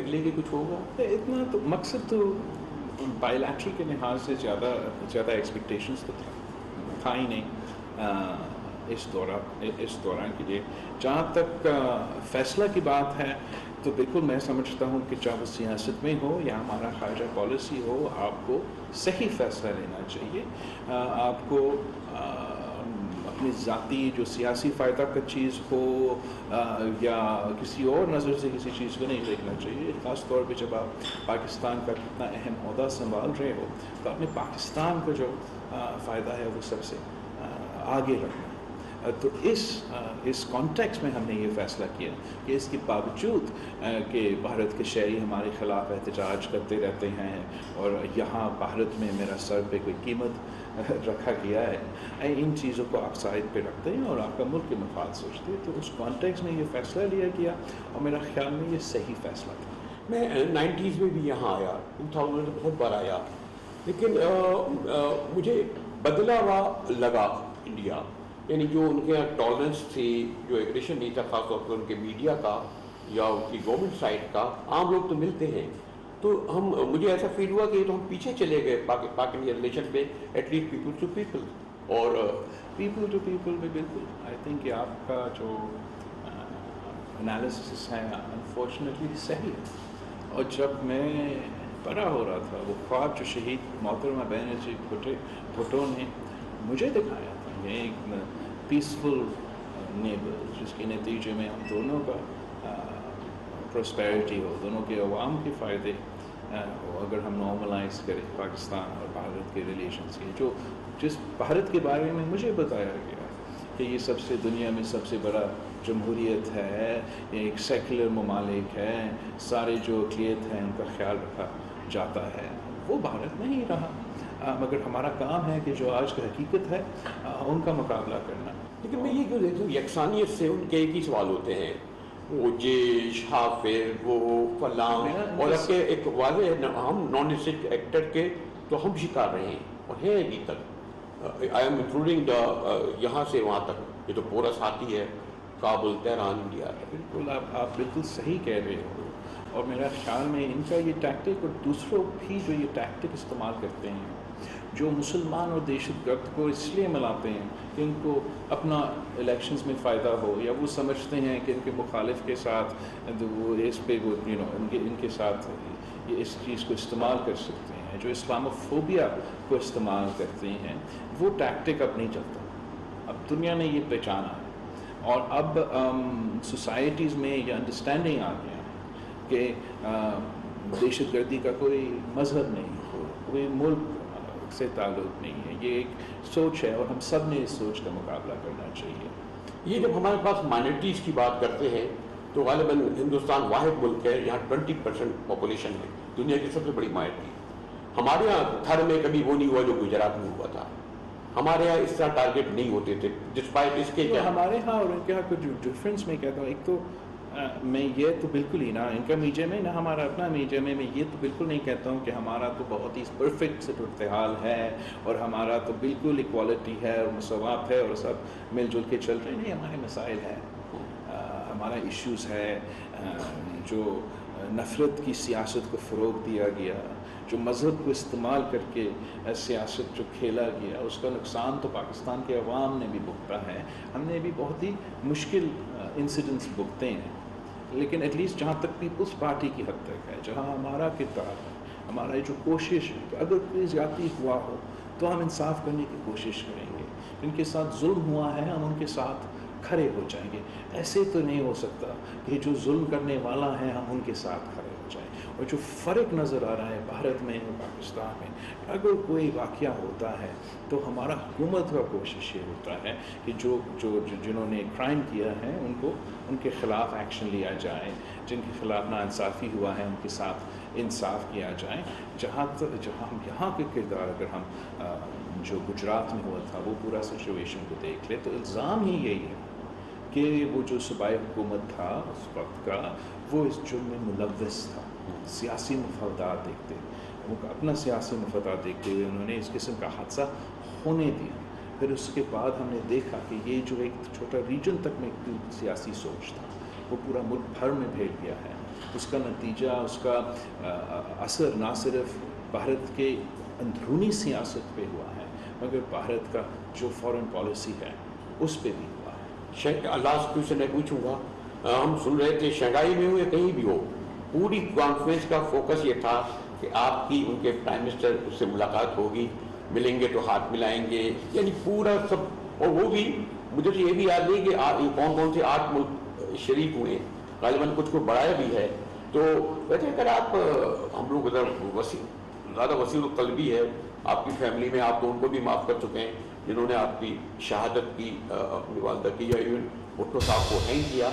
نکلے گی، کچھ ہوگا؟ اتنا تو مقصد تو بائیلیٹرل کے لحاظ سے زیادہ ایکسپیکٹیشنس تو تھا ہی نہیں اس دوران کے لیے. جہاں تک فیصلہ کی بات ہے تو بالکل میں سمجھتا ہوں کہ چاہے وہ سیاست میں ہو یا ہمارا خارجہ پالیسی ہو، آپ کو صحیح فیصلہ لینا چاہیے. آپ کو اپنی ذاتی جو سیاسی فائدہ کا چیز ہو یا کسی اور نظر سے کسی چیز کو نہیں دیکھنا چاہیے. خاص طور پہ جب آپ پاکستان کا کتنا اہم عہدہ سنبھال رہے ہو تو اپنے پاکستان کا جو فائدہ ہے وہ سب سے آگے رکھنا. تو اس کانٹیکس میں ہم نے یہ فیصلہ کیا کہ اس کے باوجود کہ بھارت کے شہری ہمارے خلاف احتجاج کرتے رہتے ہیں اور یہاں بھارت میں میرا سر پہ کوئی قیمت رکھا گیا ہے، ان چیزوں کو آپ سائڈ پہ رکھتے ہیں اور آپ کا ملک کے مفاد سوچتے ہیں. تو اس کانٹیکس میں یہ فیصلہ لیا گیا اور میرا خیال میں یہ صحیح فیصلہ تھا. میں 90s میں بھی یہاں آیا، 2000 میں بہت بار آیا، لیکن مجھے بدلا ہوا لگا انڈیا. یعنی جو ان کے یہاں ٹالرنس تھی، جو ایگریشن نہیں تھا، خاص طور پر ان کے میڈیا کا یا ان کی گورنمنٹ سائڈ کا. عام لوگ تو ملتے ہیں تو مجھے ایسا فیل ہوا کہ تو ہم پیچھے چلے گئے پاک انڈیا ریلیشن پہ، at least people to people. اور پیپل ٹو پیپل میں بالکل آئی تھنک کہ آپ کا جو انالیسس ہے انفارچونیٹلی صحیح ہے. اور جب میں بڑا ہو رہا تھا وہ خواب جو شہید محترمہ بینرجی بھٹو نے مجھے دکھایا تھا، یہ ایک پیسفل نیبر جس کے نتیجے میں ہم دونوں کا پراسپیرٹی ہو، دونوں کے عوام کے فائدے ہو. اگر ہم نارملائز کریں پاکستان اور بھارت کے ریلیشنس کے، جس بھارت کے بارے میں مجھے بتایا گیا کہ یہ سب سے دنیا میں سب سے بڑا جمہوریت ہے، یہ ایک سیکولر ممالک ہے، سارے جو اقلیت ہیں ان کا خیال رکھا جاتا ہے، وہ بھارت میں ہی رہا. مگر ہمارا کام ہے کہ جو آج کی حقیقت ہے ان کا مقابلہ کرنا. لیکن میں یہ کیوں دیکھتا ہوں یکسانیت سے ان کے ایک ہی سوال ہوتے ہیں، وہ جیش، حافظ، وہ فلاں، اور اب کے ایک واضح ہم نان اسٹیٹ ایکٹر کے تو ہم شکار رہے ہیں اور ہیں ابھی تک. آئی ایم انکلوڈنگ یہاں سے وہاں تک، یہ تو پورا ساتھی ہے، کابل، تہران، انڈیا. بالکل آپ بالکل صحیح کہہ رہے ہو. اور میرا خیال میں ان کا یہ ٹیکٹک اور دوسروں بھی جو یہ ٹیکٹک استعمال کرتے ہیں، جو مسلمان اور دہشت گرد کو اس لیے ملاتے ہیں کہ ان کو اپنا الیکشنز میں فائدہ ہو، یا وہ سمجھتے ہیں کہ ان کے مخالف کے ساتھ وہ اس پہ وہ ان کے ساتھ یہ اس چیز کو استعمال کر سکتے ہیں، جو اسلاموفوبیا کو استعمال کرتے ہیں. وہ ٹیکٹک اب نہیں چلتا. اب دنیا نے یہ پہچانا ہے اور اب سوسائٹیز میں یہ انڈرسٹینڈنگ آ گیا کہ دہشت گردی کا کوئی مذہب نہیں، کوئی ملک سے تعلق نہیں ہے. یہ ایک سوچ ہے اور ہم سب نے اس سوچ کا مقابلہ کرنا چاہیے. یہ جب ہمارے پاس مائنورٹیز کی بات کرتے ہیں تو غالباً ہندوستان واحد ملک ہے یہاں 20% پاپولیشن ہے، دنیا کی سب سے بڑی مائنورٹی. ہمارے یہاں تھر میں کبھی وہ نہیں ہوا جو گجرات میں ہوا تھا. ہمارے یہاں اس طرح ٹارگیٹ نہیں ہوتے تھے ڈسپائٹ اس کے. ہمارے یہاں اور ان کے یہاں کو جو ڈفرینس میں کہتا ہوں، ایک تو میں یہ تو بالکل ہی نہ ان کا میڈیم ہے نہ ہمارا اپنا میڈیم ہے، میں یہ تو بالکل نہیں کہتا ہوں کہ ہمارا تو بہت ہی پرفیکٹ صورتحال ہے اور ہمارا تو بالکل اکوالٹی ہے اور مساوات ہے اور سب مل جل کے چل رہے. نہیں، ہمارے مسائل ہیں، ہمارا ایشوز ہے. جو نفرت کی سیاست کو فروغ دیا گیا، جو مذہب کو استعمال کر کے سیاست جو کھیلا گیا، اس کا نقصان تو پاکستان کے عوام نے بھی بھگتا ہے. ہم نے بھی بہت ہی مشکل انسیڈنٹس بھگتے ہیں. لیکن ایٹ لیسٹ جہاں تک پیپلز پارٹی کی حد تک ہے، جہاں ہمارا کردار ہے، ہمارا جو کوشش ہے کہ اگر کوئی زیادتی ہوا ہو تو ہم انصاف کرنے کی کوشش کریں گے. ان کے ساتھ ظلم ہوا ہے، ہم ان کے ساتھ کھڑے ہو جائیں گے. ایسے تو نہیں ہو سکتا کہ جو ظلم کرنے والا ہے ہم ان کے ساتھ کھڑے ہو جائیں. اور جو فرق نظر آ رہا ہے بھارت میں اور پاکستان میں، اگر کوئی واقعہ ہوتا ہے تو ہمارا حکومت کا کوشش یہ ہوتا ہے کہ جنہوں نے کرائم کیا ہے ان کے خلاف ایکشن لیا جائے، جن کے خلاف ناانصافی ہوا ہے ان کے ساتھ انصاف کیا جائے. جہاں ہم یہاں کے کردار اگر ہم جو گجرات میں ہوا تھا وہ پورا سچویشن کو دیکھ لیں تو الزام ہی یہی ہے کہ وہ جو صوبائی حکومت تھا اس وقت کا، وہ اس جرم میں ملوث تھا. سیاسی مفادات دیکھتے، وہ اپنا سیاسی مفادات دیکھتے ہوئے انہوں نے اس قسم کا حادثہ ہونے دیا. پھر اس کے بعد ہم نے دیکھا کہ یہ جو ایک چھوٹا ریجن تک میں ایک سیاسی سوچ تھا وہ پورا ملک بھر میں پھیل گیا ہے. اس کا نتیجہ، اس کا اثر نہ صرف بھارت کے اندرونی سیاست پہ ہوا ہے مگر بھارت کا جو فارن پالیسی ہے اس پہ بھی ہوا ہے۔ لاسٹ کوشچن میں پوچھوں گا، ہم سن رہے تھے شنگھائی میں ہو یا کہیں بھی ہو، پوری کانفرنس کا فوکس یہ تھا کہ آپ کی ان کے پرائم منسٹر اس سے ملاقات ہوگی، ملیں گے تو ہاتھ ملائیں گے، یعنی پورا سب، اور وہ بھی مجھے تو یہ بھی یاد نہیں کہ کون کون سے 8 ملک شریک ہوئے، غالباً کچھ کو بڑھایا بھی ہے۔ تو ویسے اگر آپ ہم لوگ زیادہ وسیع القلبی ہے آپ کی فیملی میں، آپ تو ان کو بھی معاف کر چکے ہیں جنہوں نے آپ کی شہادت کی، اپنی والدہ کی، یا ایون بھٹو صاحب کو ہینگ کیا۔